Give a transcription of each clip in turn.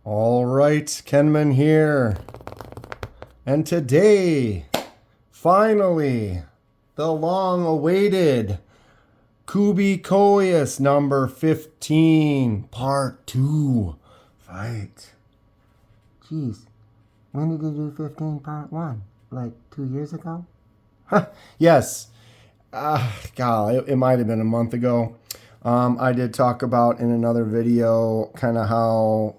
All right, Kenman here. And today, finally, the long-awaited Kubey Coeus number 15, part 2. Fight. Jeez, when did you do 15 part 1? Like 2 years ago? Yes. God, it might have been a month ago. I did talk about in another video kind of how,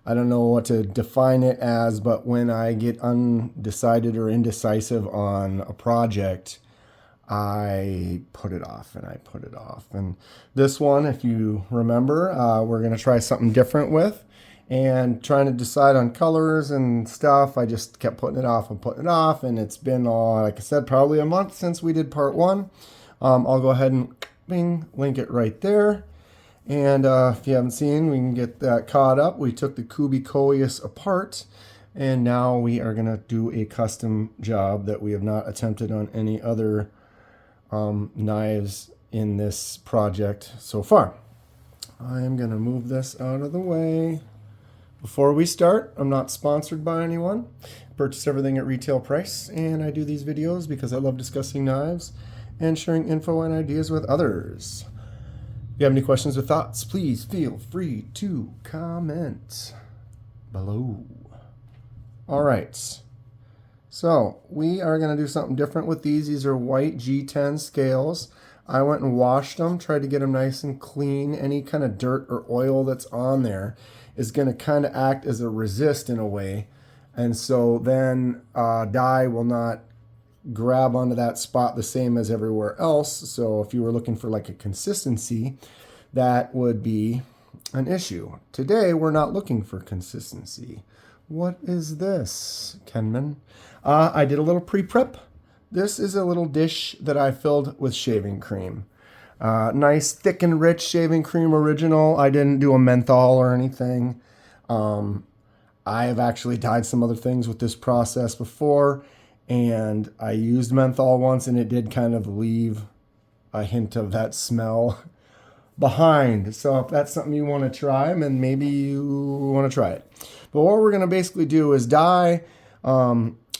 I don't know what to define it as, but when I get undecided or indecisive on a project, I put it off and I put it off. And this one, if you remember, we're going to try something different with. And trying to decide on colors and stuff, I just kept putting it off and putting it off. And it's been, like I said, probably a month since we did part 1. I'll go ahead and link it right there. And if you haven't seen, we can get that caught up. We took the Kubey Coeus apart. And now we are going to do a custom job that we have not attempted on any other knives in this project so far. I am going to move this out of the way. Before we start, I'm not sponsored by anyone. Purchase everything at retail price, and I do these videos because I love discussing knives and sharing info and ideas with others. If you have any questions or thoughts, please feel free to comment below. All right. So we are going to do something different with these. These are white G10 scales. I went and washed them, tried to get them nice and clean. Any kind of dirt or oil that's on there is going to kind of act as a resist in a way. And so then dye will not grab onto that spot the same as everywhere else. So if you were looking for like a consistency, that would be an issue. Today, we're not looking for consistency. What is this, Kenman? I did a little pre-prep. This is a little dish that I filled with shaving cream. Nice, thick and rich shaving cream original. I didn't do a menthol or anything. I have actually dyed some other things with this process before, and I used menthol once, and it did kind of leave a hint of that smell behind. So if that's something you want to try, then maybe you want to try it. But what we're going to basically do is dye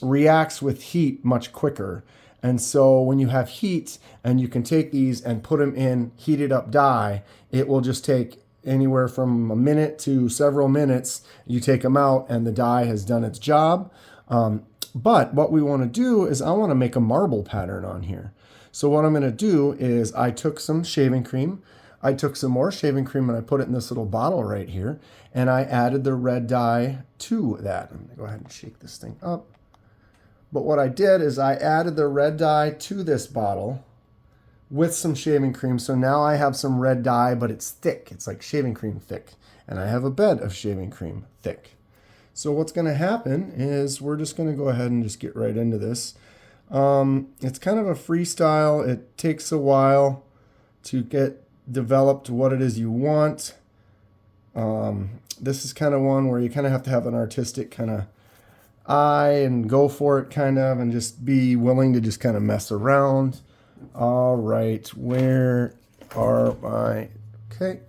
reacts with heat much quicker. And so when you have heat and you can take these and put them in heated up dye, it will just take anywhere from a minute to several minutes. You take them out and the dye has done its job. But what we want to do is I want to make a marble pattern on here. So what I'm going to do is I took some shaving cream. I took some more shaving cream and I put it in this little bottle right here. And I added the red dye to that. I'm going to go ahead and shake this thing up. But what I did is I added the red dye to this bottle with some shaving cream. So now I have some red dye, but it's thick. It's like shaving cream thick. And I have a bed of shaving cream thick. So what's going to happen is we're just going to go ahead and just get right into this. It's kind of a freestyle. It takes a while to get developed what it is you want. This is kind of one where you kind of have to have an artistic kind of eye and go for it kind of, and just be willing to just kind of mess around. All right, where are my, okay.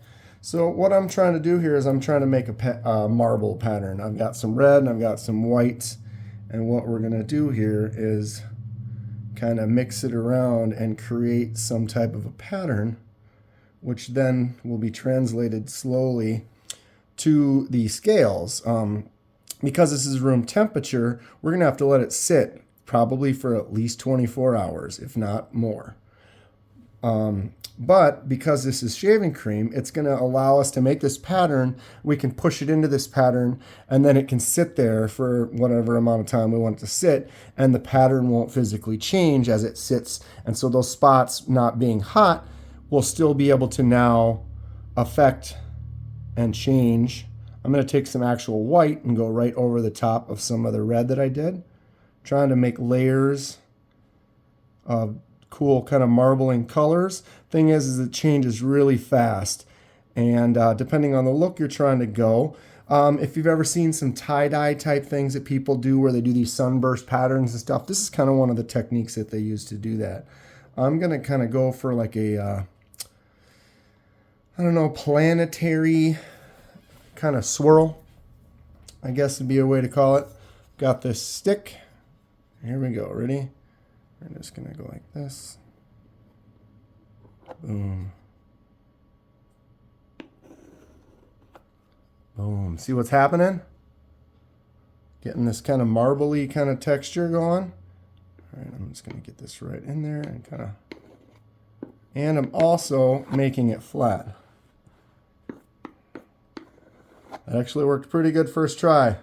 So what I'm trying to do here is I'm trying to make a marble pattern. I've got some red and I've got some white. And what we're going to do here is kind of mix it around and create some type of a pattern, which then will be translated slowly to the scales. Because this is room temperature, we're going to have to let it sit probably for at least 24 hours, if not more. But because this is shaving cream, it's going to allow us to make this pattern. We can push it into this pattern, and then it can sit there for whatever amount of time we want it to sit, and the pattern won't physically change as it sits. And so those spots not being hot will still be able to now affect and change. I'm going to take some actual white and go right over the top of some of the red that I did, trying to make layers of cool kind of marbling colors. Thing is it changes really fast, and depending on the look you're trying to go. If you've ever seen some tie-dye type things that people do where they do these sunburst patterns and stuff, this is kind of one of the techniques that they use to do that. I'm going to kind of go for like a, I don't know, planetary kind of swirl. I guess would be a way to call it. Got this stick. Here we go. Ready? We're just going to go like this. Boom. Boom. See what's happening? Getting this kind of marbly kind of texture going. All right, I'm just going to get this right in there and kind of... And I'm also making it flat. That actually worked pretty good first try.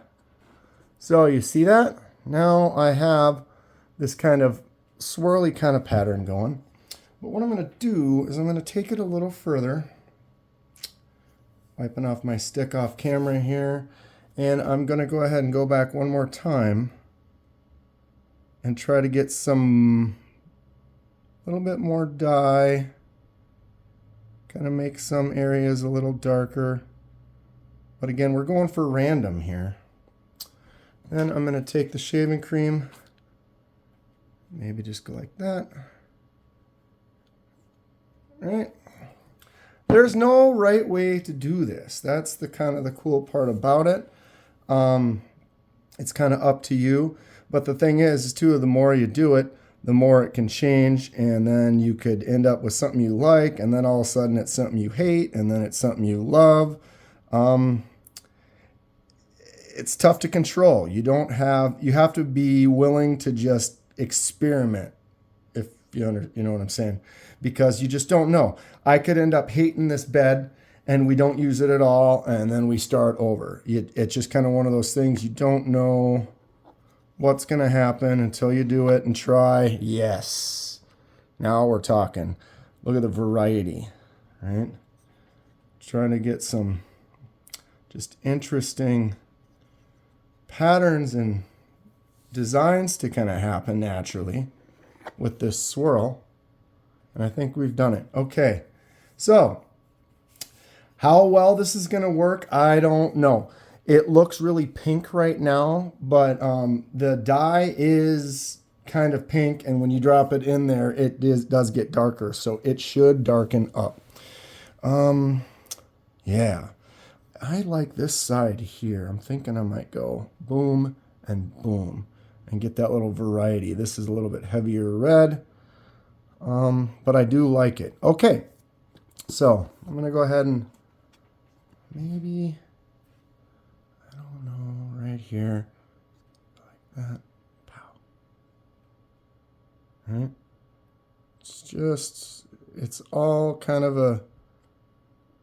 So you see that? Now I have this kind of swirly kind of pattern going. But what I'm going to do is I'm going to take it a little further. Wiping off my stick off camera here. And I'm going to go ahead and go back one more time and try to get some a little bit more dye. Kind of make some areas a little darker. But again, we're going for random here. Then I'm going to take the shaving cream. Maybe just go like that. All right. There's no right way to do this. That's the kind of the cool part about it. It's kind of up to you. But the thing is too, the more you do it, the more it can change, and then you could end up with something you like, and then all of a sudden it's something you hate, and then it's something you love. It's tough to control. You have to be willing to just experiment, if you know what I'm saying, because you just don't know. I could end up hating this bed, and we don't use it at all, and then we start over. It's just kind of one of those things. You don't know what's going to happen until you do it and try. Yes. Now we're talking. Look at the variety, right? Trying to get some just interesting patterns and designs to kind of happen naturally with this swirl. And I think we've done it. Okay. So how well this is going to work, I don't know. It looks really pink right now, but the dye is kind of pink, and when you drop it in there, it does get darker, so it should darken up. Yeah, I like this side here. I'm thinking I might go boom and boom and get that little variety. This is a little bit heavier red, but I do like it. Okay, so I'm going to go ahead and maybe... right here, like that, pow. Right? It's all kind of a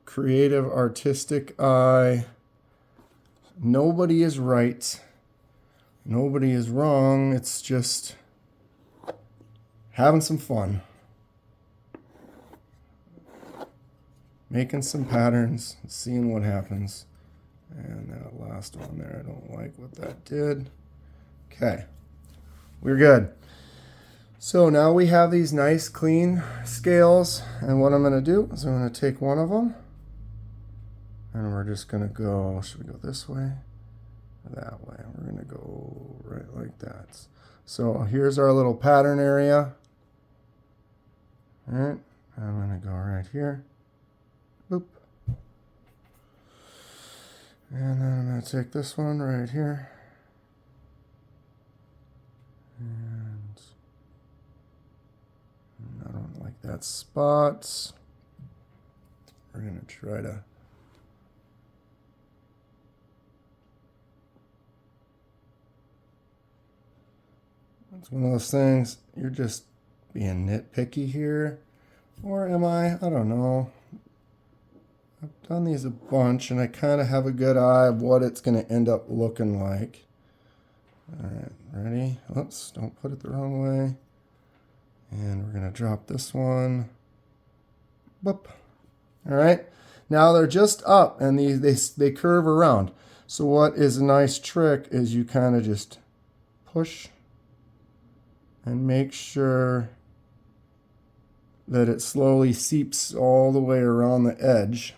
creative, artistic eye. Nobody is right. Nobody is wrong. It's just having some fun. Making some patterns, seeing what happens. And that last one there, I don't like what that did. Okay, we're good. So now we have these nice clean scales, and what I'm going to do is I'm going to take one of them, and we're just going to go, should we go this way? That way. We're going to go right like that. So here's our little pattern area. All right, I'm going to go right here. Boop. And then I'm going to take this one right here. And I don't like that spot. We're going to try to... It's one of those things, you're just being nitpicky here. Or am I? I don't know. I've done these a bunch, and I kind of have a good eye of what it's going to end up looking like. All right, ready? Oops, don't put it the wrong way. And we're going to drop this one. Boop. All right, now they're just up, and they curve around. So what is a nice trick is you kind of just push and make sure that it slowly seeps all the way around the edge.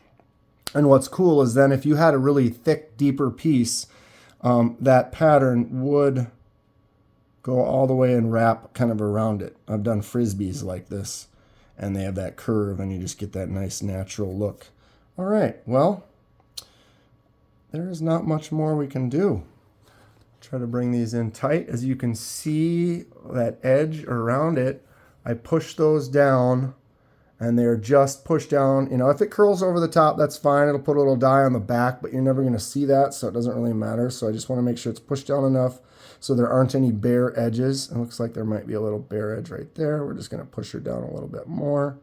And what's cool is then if you had a really thick, deeper piece, that pattern would go all the way and wrap kind of around it. I've done frisbees like this, and they have that curve, and you just get that nice natural look. All right, well, there's not much more we can do. Try to bring these in tight. As you can see, that edge around it, I push those down and they're just pushed down. You know, if it curls over the top, that's fine. It'll put a little dye on the back, but you're never going to see that, so it doesn't really matter. So I just want to make sure it's pushed down enough so there aren't any bare edges. It looks like there might be a little bare edge right there. We're just going to push her down a little bit more.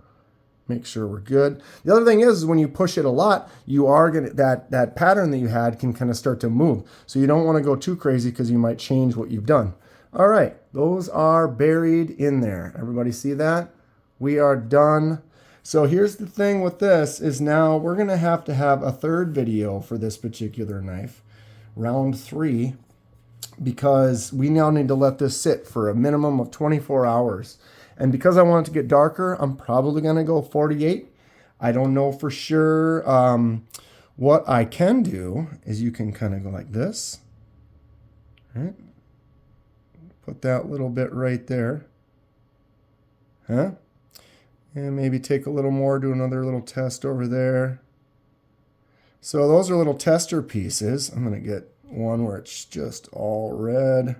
Make sure we're good. The other thing is when you push it a lot, you are going to, that pattern that you had can kind of start to move. So you don't want to go too crazy because you might change what you've done. All right, those are buried in there. Everybody see that? We are done. So here's the thing with this is now we're going to have a third video for this particular knife, round 3, because we now need to let this sit for a minimum of 24 hours. And because I want it to get darker, I'm probably going to go 48. I don't know for sure. What I can do is you can kind of go like this. Right? Put that little bit right there. Huh? And maybe take a little more, do another little test over there. So those are little tester pieces. I'm going to get one where it's just all red.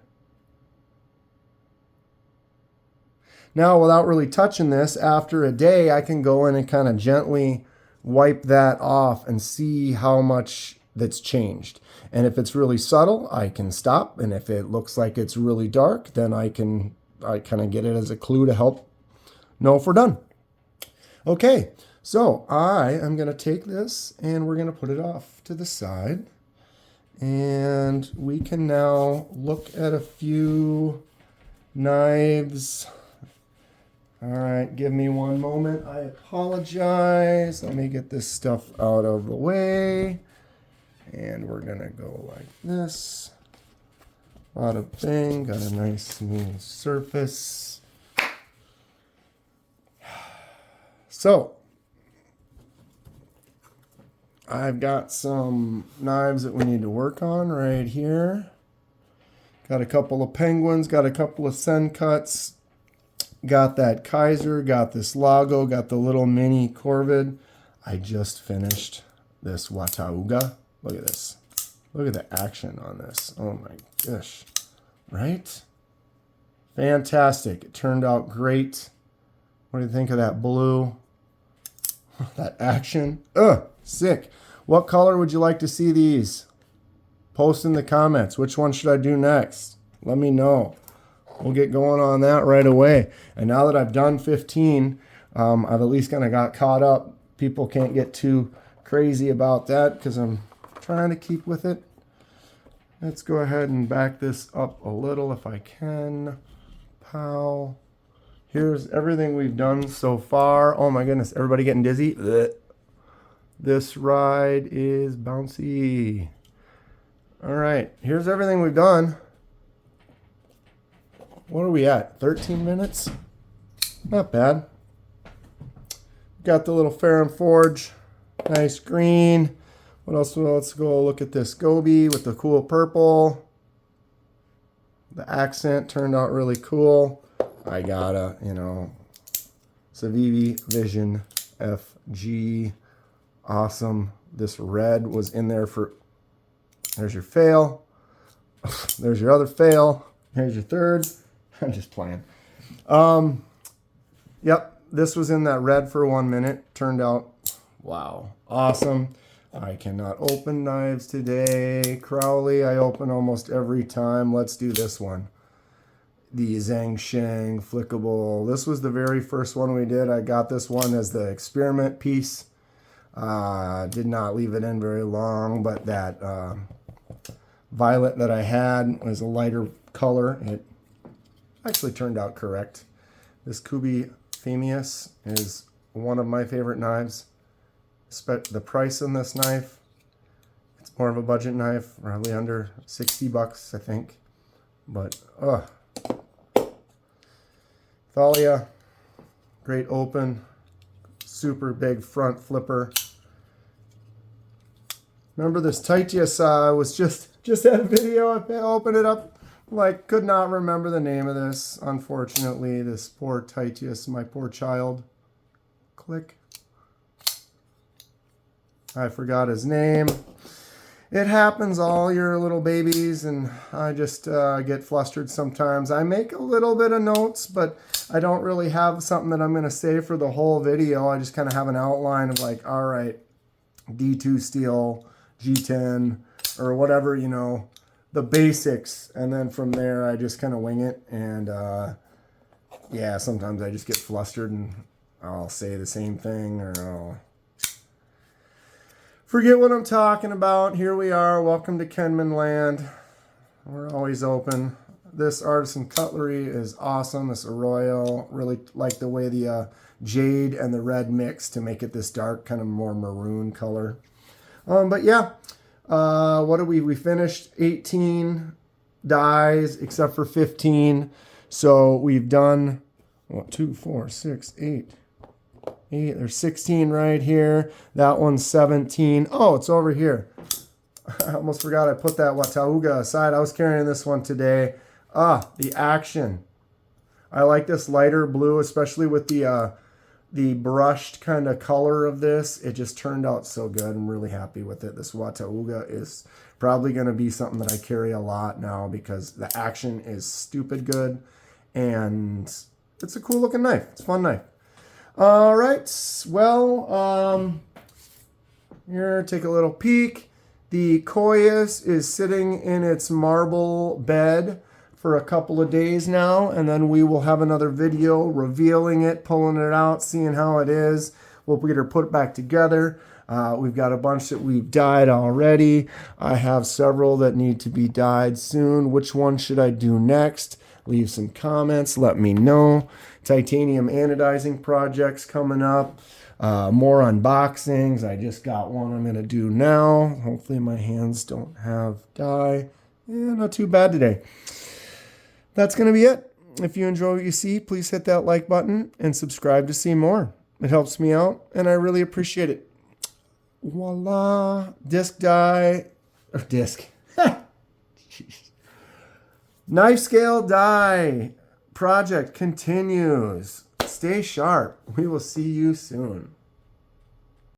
Now, without really touching this, after a day, I can go in and kind of gently wipe that off and see how much that's changed. And if it's really subtle, I can stop. And if it looks like it's really dark, then I kind of get it as a clue to help know if we're done. Okay, so I am going to take this and we're going to put it off to the side. And we can now look at a few knives. All right, give me one moment. I apologize. Let me get this stuff out of the way. And we're going to go like this. Bada bing, got a nice smooth surface. So, I've got some knives that we need to work on right here. Got a couple of penguins, got a couple of Sen cuts. Got that Kaiser, got this Lago, got the little mini Corvid. I just finished this Watauga. Look at this. Look at the action on this. Oh my gosh. Right? Fantastic. It turned out great. What do you think of that blue? That action. Ugh, sick. What color would you like to see these? Post in the comments. Which one should I do next? Let me know. We'll get going on that right away. And now that I've done 15, I've at least kind of got caught up. People can't get too crazy about that because I'm trying to keep with it. Let's go ahead and back this up a little if I can. Pow. Here's everything we've done so far. Oh my goodness, everybody getting dizzy? Blech. This ride is bouncy. All right, here's everything we've done. What are we at? 13 minutes? Not bad. Got the little Ferrum Forge. Nice green. What else? Well, let's go look at this Kubey with the cool purple. The accent turned out really cool. I got a, Civivi Vision FG. Awesome. This red was in there for, there's your fail. There's your other fail. Here's your third. I'm just playing. Yep, this was in that red for 1 minute. Turned out, wow, awesome. I cannot open knives today. Crowley, I open almost every time. Let's do this one. The Zhangsheng flickable. This was the very first one we did. I got this one as the experiment piece. Did not leave it in very long, but that violet that I had was a lighter color. It actually turned out correct. This Kubey Phemius is one of my favorite knives. The price on this knife, it's more of a budget knife, probably under 60 bucks, I think. But, Thalia, great open, super big front flipper. Remember this Titius, was just had a video, I opened it up. Like, could not remember the name of this, unfortunately. This poor Titius, my poor child. Click. I forgot his name. It happens, all your little babies, and I just get flustered sometimes. I make a little bit of notes, but I don't really have something that I'm going to say for the whole video. I just kind of have an outline of like, all right, D2 steel, G10, or whatever, you know, the basics. And then from there, I just kind of wing it. And yeah, sometimes I just get flustered and I'll say the same thing, or I'll forget what I'm talking about. Here we are. Welcome to Kenman land. We're always open. This artisan cutlery is awesome. This Arroyo. Really like the way the jade and the red mix to make it this dark, kind of more maroon color. But yeah, what did we finished 18 dies except for 15. So we've done 1, 2, 4, 6, 8. There's 16 right here. That one's 17. Oh, it's over here. I almost forgot I put that Watauga aside. I was carrying this one today. The action. I like this lighter blue, especially with the brushed kind of color of this. It just turned out so good. I'm really happy with it. This Watauga is probably going to be something that I carry a lot now because the action is stupid good. And it's a cool looking knife. It's a fun knife. All right, well, here, take a little peek. The Coeus is sitting in its marble bed for a couple of days now, and then we will have another video revealing it, pulling it out, seeing how it is. We'll get her put back together. We've got a bunch that we've dyed already. I have several that need to be dyed soon. Which one should I do next? Leave some comments. Let me know. Titanium anodizing projects coming up. More unboxings. I just got one I'm going to do now. Hopefully my hands don't have dye. Not too bad today. That's going to be it. If you enjoy what you see, please hit that like button and subscribe to see more. It helps me out, and I really appreciate it. Voila. Disc die. Or disc. Knife scale die project continues. Stay sharp. We will see you soon.